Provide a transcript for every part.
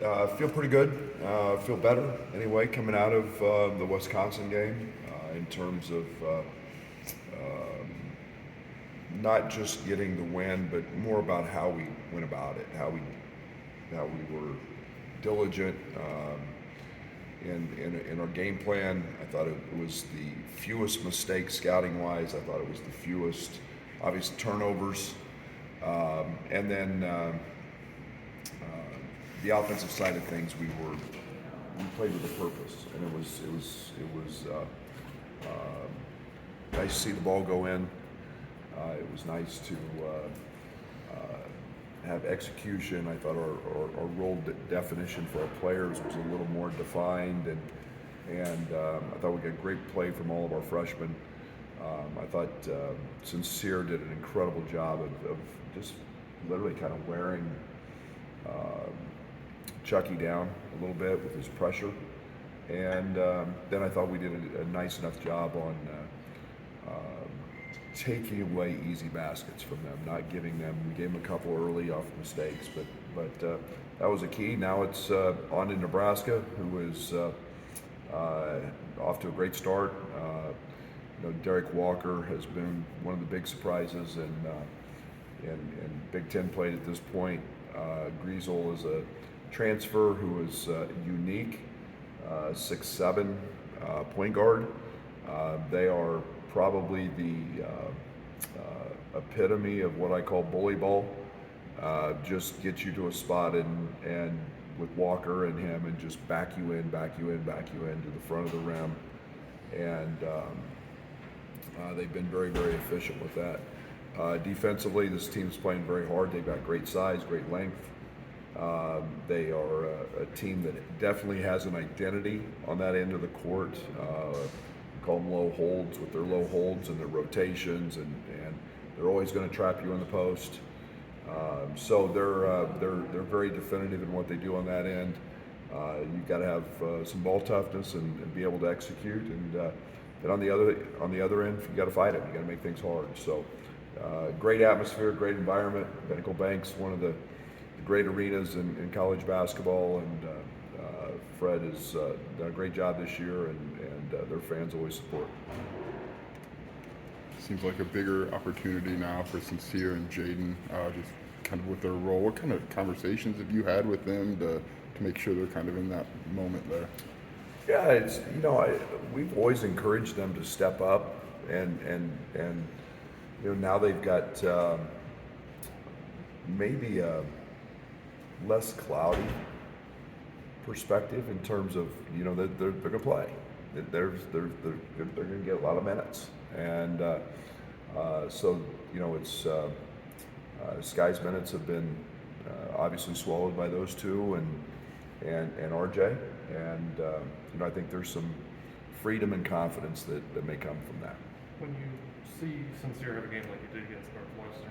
Feel pretty good. Feel better anyway coming out of the Wisconsin game in terms of not just getting the win, but more about how we went about it, how we were diligent in our game plan. I thought it was the fewest mistakes scouting wise. I thought it was the fewest obvious turnovers, and then. The offensive side of things, we played with a purpose, and it was nice to see the ball go in. It was nice to have execution. I thought our role definition for our players was a little more defined, and I thought we got great play from all of our freshmen. I thought Sincere did an incredible job of just literally kind of wearing Chucky down a little bit with his pressure, and then I thought we did a nice enough job on taking away easy baskets from them, not giving them. We gave them a couple early off mistakes, but that was a key. Now it's on to Nebraska, who is off to a great start. Derek Walker has been one of the big surprises in Big Ten play at this point. Griesel is a transfer who is unique, 6'7" point guard. They are probably the epitome of what I call bully ball. Just get you to a spot and with Walker and him and just back you in to the front of the rim. And they've been very, very efficient with that. Defensively, this team's playing very hard. They've got great size, great length. They are a team that definitely has an identity on that end of the court. We call them low holds, with their low holds and their rotations, and they're always going to trap you in the post. So they're very definitive in what they do on that end. You've got to have some ball toughness and be able to execute. And then on the other end, you got to fight it. You got to make things hard. So great atmosphere, great environment. Pinnacle Bank's one of the great arenas in college basketball, and Fred has done a great job this year, and their fans always support. Seems like a bigger opportunity now for Sincere and Jaden, just kind of with their role. What kind of conversations have you had with them to make sure they're kind of in that moment there? Yeah, it's we've always encouraged them to step up, and now they've got maybe a less cloudy perspective in terms of that they're going to play. They're going to get a lot of minutes, and so it's Sky's minutes have been obviously swallowed by those two and RJ, and I think there's some freedom and confidence that may come from that. When you see Sincere have a game like you did against Northwestern,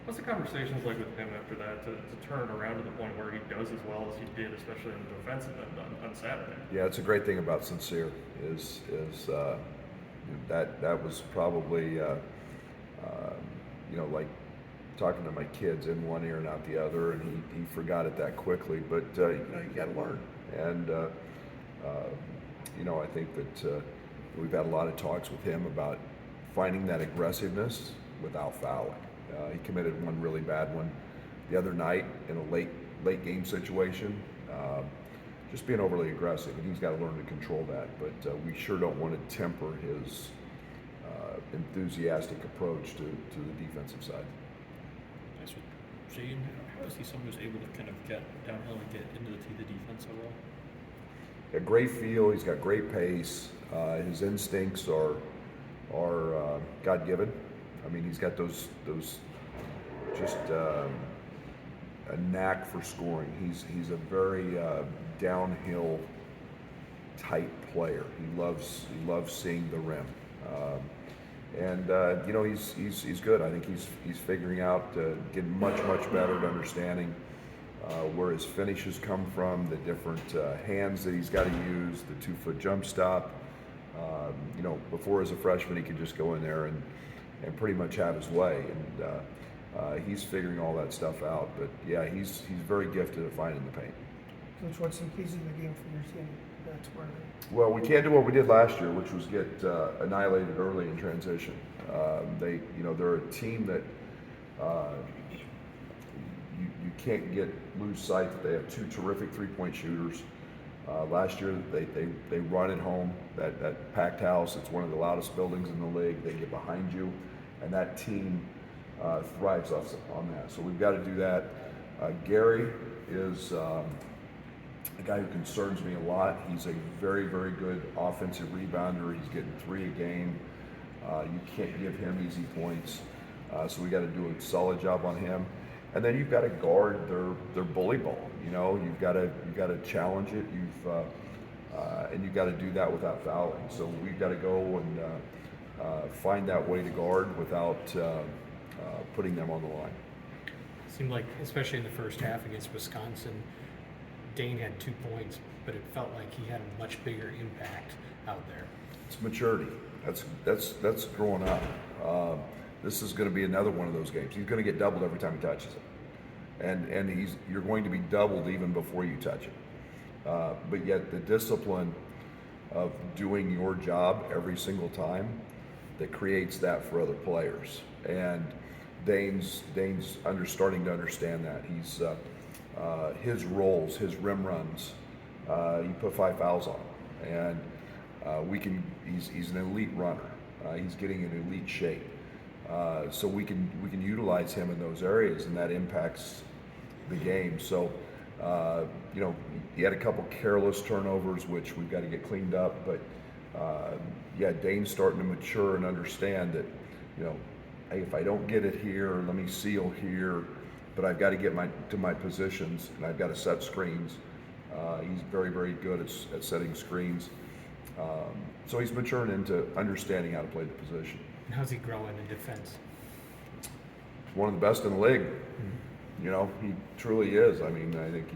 what's the conversations like with him after that to turn around to the point where he does as well as he did, especially in the defensive end on Saturday? Yeah, it's a great thing about Sincere is that was probably like talking to my kids in one ear and out the other, and he forgot it that quickly. But you got to learn, and I think that we've had a lot of talks with him about finding that aggressiveness without fouling. He committed one really bad one the other night in a late game situation, just being overly aggressive, and he's got to learn to control that. But we sure don't want to temper his enthusiastic approach to the defensive side. Nice with Jaden. How is he someone who's able to kind of get downhill and get into the defense so well? Got great feel. He's got great pace. His instincts are God-given. I mean, he's got those just a knack for scoring. He's a very downhill type player. He loves seeing the rim, and he's good. I think he's figuring out getting much better at understanding where his finishes come from, the different hands that he's got to use, the 2-foot jump stop. Before as a freshman, he could just go in there and pretty much have his way, and he's figuring all that stuff out. But yeah, he's very gifted at finding the paint. Coach, what's some keys in the game for your team that's where Well, we can't do what we did last year, which was get annihilated early in transition. They're a team that you can't lose sight that they have two terrific three-point shooters. Last year, they run at home, that packed house. It's one of the loudest buildings in the league. They get behind you, and that team thrives on that. So we've got to do that. Gary is a guy who concerns me a lot. He's a very, very good offensive rebounder. He's getting 3 a game. You can't give him easy points. So we got to do a solid job on him. And then you've got to guard their bully ball. You've got to challenge it. And you've got to do that without fouling. So we've got to go and find that way to guard without putting them on the line. Seemed like, especially in the first half against Wisconsin, Dane had 2 points, but it felt like he had a much bigger impact out there. It's maturity. That's growing up. This is going to be another one of those games. He's going to get doubled every time he touches it, and you're going to be doubled even before you touch it. But yet the discipline of doing your job every single time that creates that for other players. And Dane's starting to understand that. He's his roles, his rim runs. You put 5 fouls on him, and he's an elite runner. He's getting in elite shape. So we can utilize him in those areas, and that impacts the game. So he had a couple careless turnovers, which we've got to get cleaned up. But Dane's starting to mature and understand that, hey, if I don't get it here, let me seal here. But I've got to get to my positions, and I've got to set screens. He's very, very good at setting screens. So he's maturing into understanding how to play the position. And how's he growing in defense? He's one of the best in the league. Mm-hmm. He truly is. I mean, I think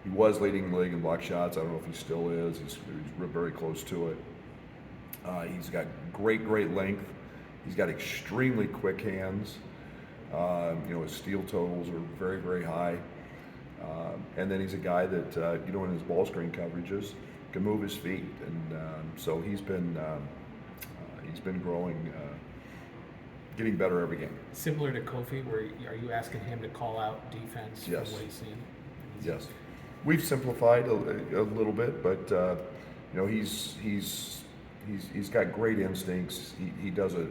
he was leading the league in block shots. I don't know if he still is. He's very close to it. He's got great length. He's got extremely quick hands. His steal totals are very, very high. And then he's a guy that, in his ball screen coverages, can move his feet. And so he's been growing, getting better every game. Similar to Kofi, are you asking him to call out defense Yes. from what he's seeing? Yes. We've simplified a little bit, but he's got great instincts. He does a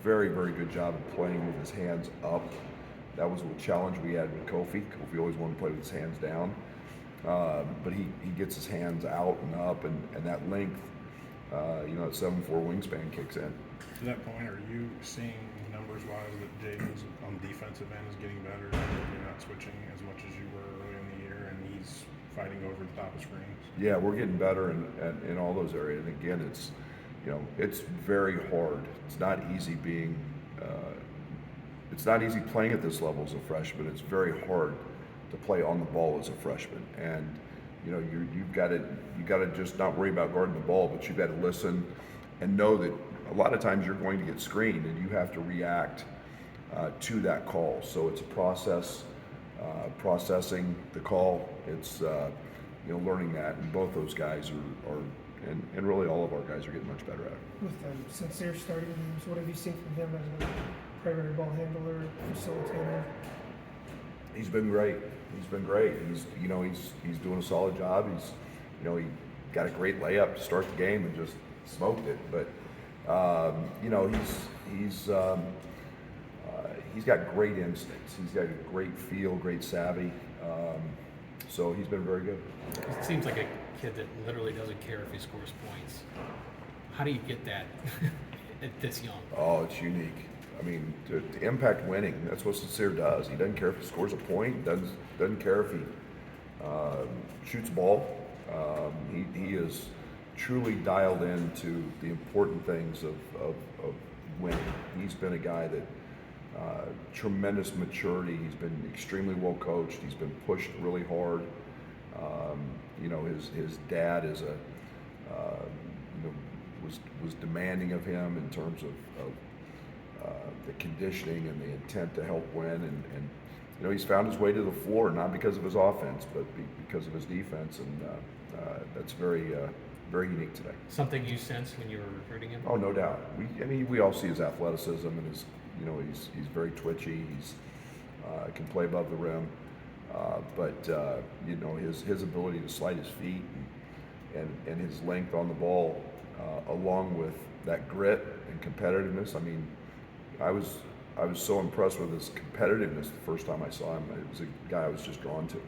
very, very good job of playing with his hands up. That was a challenge we had with Kofi. Kofi always wanted to play with his hands down, but he gets his hands out and up, and that length, that 7'4" wingspan kicks in. To that point, are you seeing numbers-wise that Jaden's on the defensive end is getting better? You're not switching as much as you were early in the year, and he's fighting over the top of screens? Yeah, we're getting better in all those areas. And again, it's very hard. It's not easy it's not easy playing at this level as a freshman. It's very hard to play on the ball as a freshman. And you've got to just not worry about guarding the ball, but you've got to listen and know that a lot of times you're going to get screened, and you have to react to that call. So it's a process, processing the call. It's learning that, and both those guys are and really all of our guys are getting much better at it. with Sincere starting games, what have you seen from him as a primary ball handler, facilitator? He's been great. He's doing a solid job. He got a great layup to start the game and just smoked it. But he's got great instincts. He's got a great feel, great savvy. So he's been very good. It seems like a kid that literally doesn't care if he scores points. How do you get that at this young? Oh, it's unique. I mean, to impact winning, that's what Sincere does. He doesn't care if he scores a point, doesn't care if he shoots a ball. He is truly dialed into the important things of winning. He's been a guy that tremendous maturity. He's been extremely well coached. He's been pushed really hard. His dad is was demanding of him in terms of the conditioning and the intent to help win, and he's found his way to the floor, not because of his offense, but because of his defense, and that's very unique today. Something you sensed when you were recruiting him? Oh, no doubt. We all see his athleticism and his, he's very twitchy. He's can play above the rim, but his ability to slide his feet and his length on the ball, along with that grit and competitiveness. I mean, I was so impressed with his competitiveness the first time I saw him. It was a guy I was just drawn to.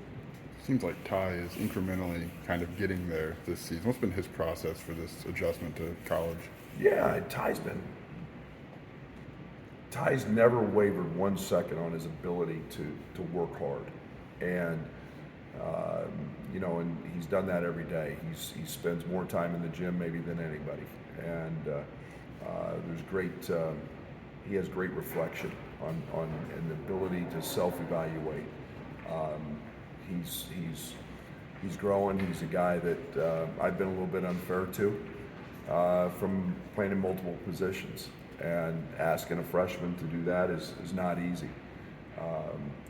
Seems like Ty is incrementally kind of getting there this season. What's been his process for this adjustment to college? Yeah, Ty's never wavered 1 second on his ability to work hard, and and he's done that every day. He spends more time in the gym maybe than anybody, and he has great reflection on and the ability to self-evaluate. He's growing. He's a guy that I've been a little bit unfair to from playing in multiple positions, and asking a freshman to do that is not easy.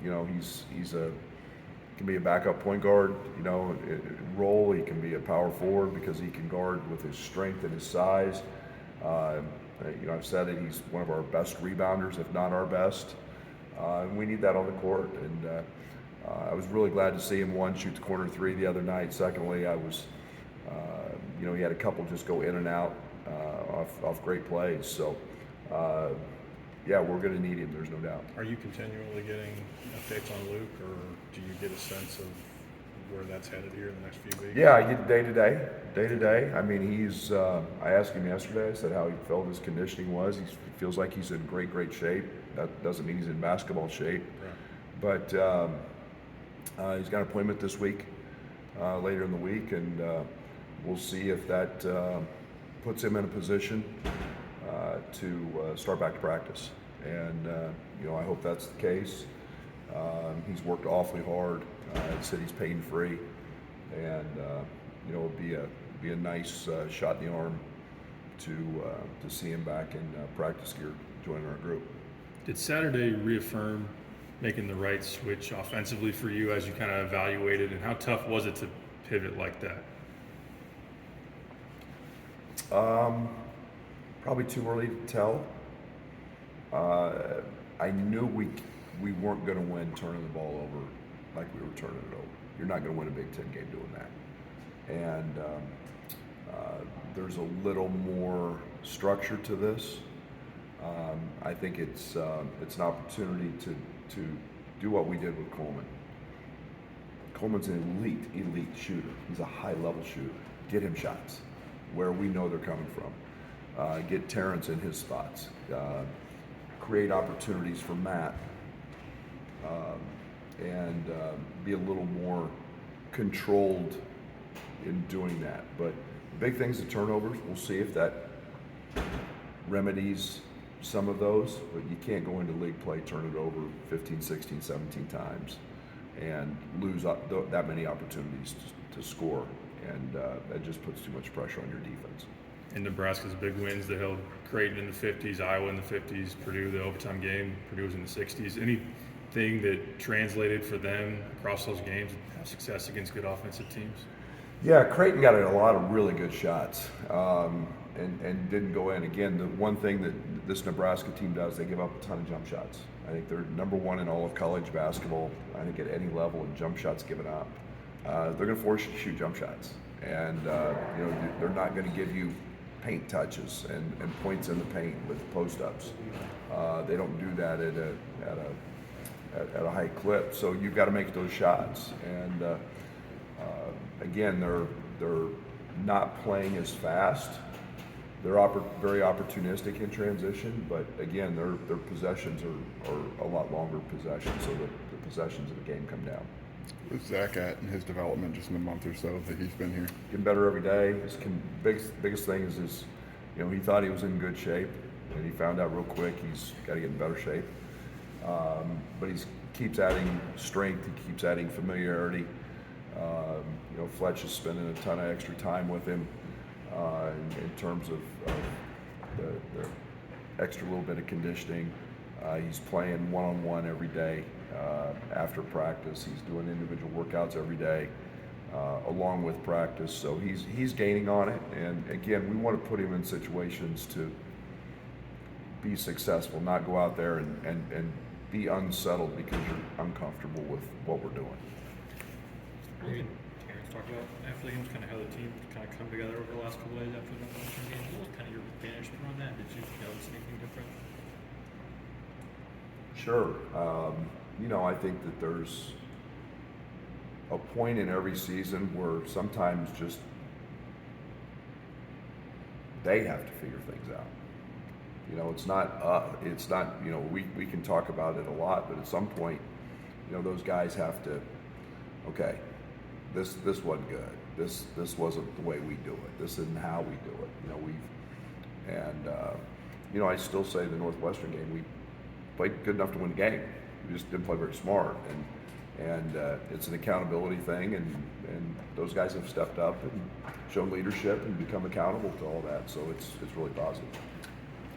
He can be a backup point guard, role. He can be a power forward because he can guard with his strength and his size. I've said it. He's one of our best rebounders, if not our best. And we need that on the court. And I was really glad to see him, one, shoot the corner three the other night. Secondly, I was, he had a couple just go in and out off great plays. So, we're going to need him. There's no doubt. Are you continually getting updates on Luke, or do you get a sense of where that's headed here in the next few weeks? Yeah, I get day to day. I mean, I asked him yesterday. I said how he felt his conditioning was. He feels like he's in great shape. That doesn't mean he's in basketball shape, right. But he's got an appointment this week, later in the week, and we'll see if that puts him in a position to start back to practice. And I hope that's the case. He's worked awfully hard. He said he's pain-free, and it'll be a nice shot in the arm to see him back in practice gear joining our group. Did Saturday reaffirm making the right switch offensively for you as you kind of evaluated, and how tough was it to pivot like that? Probably too early to tell. I knew we weren't going to win turning the ball over like we were turning it over. You're not going to win a Big Ten game doing that. And there's a little more structure to this. I think it's an opportunity to do what we did with Coleman. Coleman's an elite shooter. He's a high-level shooter. Get him shots where we know they're coming from. Get Terrence in his spots. Create opportunities for Matt. And be a little more controlled in doing that. But the big thing's the turnovers. We'll see if that remedies some of those, but you can't go into league play, turn it over 15, 16, 17 times and lose that many opportunities to score. And that just puts too much pressure on your defense. In Nebraska's big wins, they held Creighton in the 50s, Iowa in the 50s, Purdue, the overtime game, Purdue was in the 60s. Anything that translated for them across those games and have success against good offensive teams? Yeah, Creighton got a lot of really good shots and didn't go in. Again, the one thing that this Nebraska team does, they give up a ton of jump shots. I think they're number one in all of college basketball, I think, at any level in jump shots given up. They're going to force you to shoot jump shots. And, they're not going to give you paint touches and points in the paint with post-ups. They don't do that at a high clip. So you've got to make those shots. And again, they're not playing as fast. They're very opportunistic in transition, but again, their possessions are a lot longer possessions, so the possessions of the game come down. Where's Zach at in his development just in a month or so that he's been here? Getting better every day. His biggest thing is he thought he was in good shape, and he found out real quick he's got to get in better shape. But he keeps adding strength. He keeps adding familiarity. Fletch is spending a ton of extra time with him in terms of the extra little bit of conditioning. He's playing one-on-one every day after practice. He's doing individual workouts every day along with practice. So he's gaining on it. And again, we want to put him in situations to be successful, not go out there and be unsettled because you're uncomfortable with what we're doing. Maybe Terrence talked about after the games, kind of how the team kind of come together over the last couple of days after the Western game. What was kind of your vantage point on that? Did you notice anything different? Sure. I think that there's a point in every season where sometimes just they have to figure things out. It's not, we can talk about it a lot, but at some point, those guys have to, okay, this wasn't good. This wasn't the way we do it. This isn't how we do it. I still say the Northwestern game, we played good enough to win the game. We just didn't play very smart, and it's an accountability thing, and those guys have stepped up and shown leadership and become accountable to all that. So it's really positive.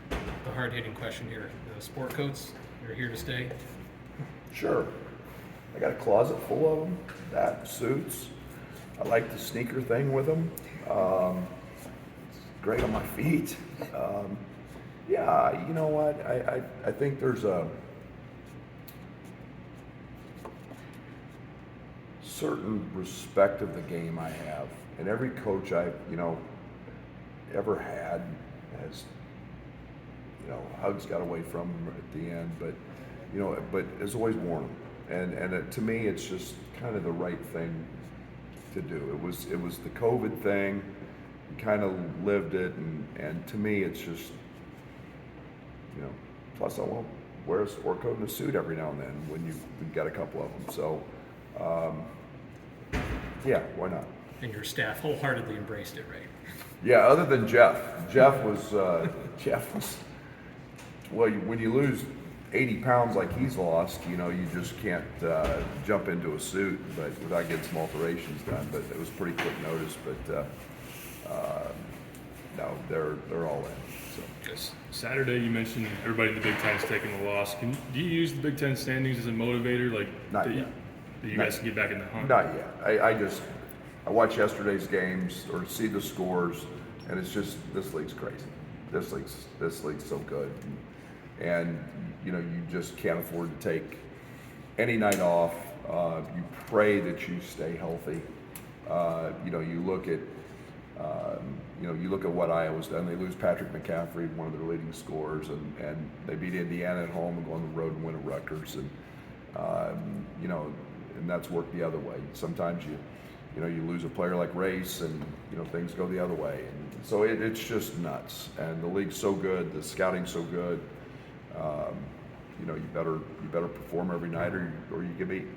The hard-hitting question here: the sport coats are here to stay. Sure. I got a closet full of them. That suits. I like the sneaker thing with them. It's great on my feet. Yeah, you know what? I think there's a certain respect of the game I have, and every coach I've ever had has hugs got away from him at the end, but has always worn them, and to me it's just kind of the right thing to do. It was the COVID thing. We kind of lived it, and to me it's just plus I won't wear a sport coat and a suit every now and then when you've got a couple of them. So yeah, why not? And your staff wholeheartedly embraced it, right? Yeah, other than Jeff. Jeff was well, when you lose 80 pounds like he's lost, you just can't jump into a suit, but without getting some alterations done. But it was pretty quick notice. But no, they're all in. So. Yes. Saturday, you mentioned everybody in the Big Ten is taking the loss. Do you use the Big Ten standings as a motivator, like Not that yet. You guys can get back in the hunt? Not yet. I watch yesterday's games or see the scores, and it's just this league's crazy. This league's so good, and you just can't afford to take any night off. You pray that you stay healthy. You look at what Iowa's done. They lose Patrick McCaffrey, one of their leading scorers, and they beat Indiana at home and go on the road and win at Rutgers, and and that's worked the other way. Sometimes you lose a player like Race, and things go the other way, and so it's just nuts. And the league's so good, the scouting's so good. You better perform every night, or you get beat.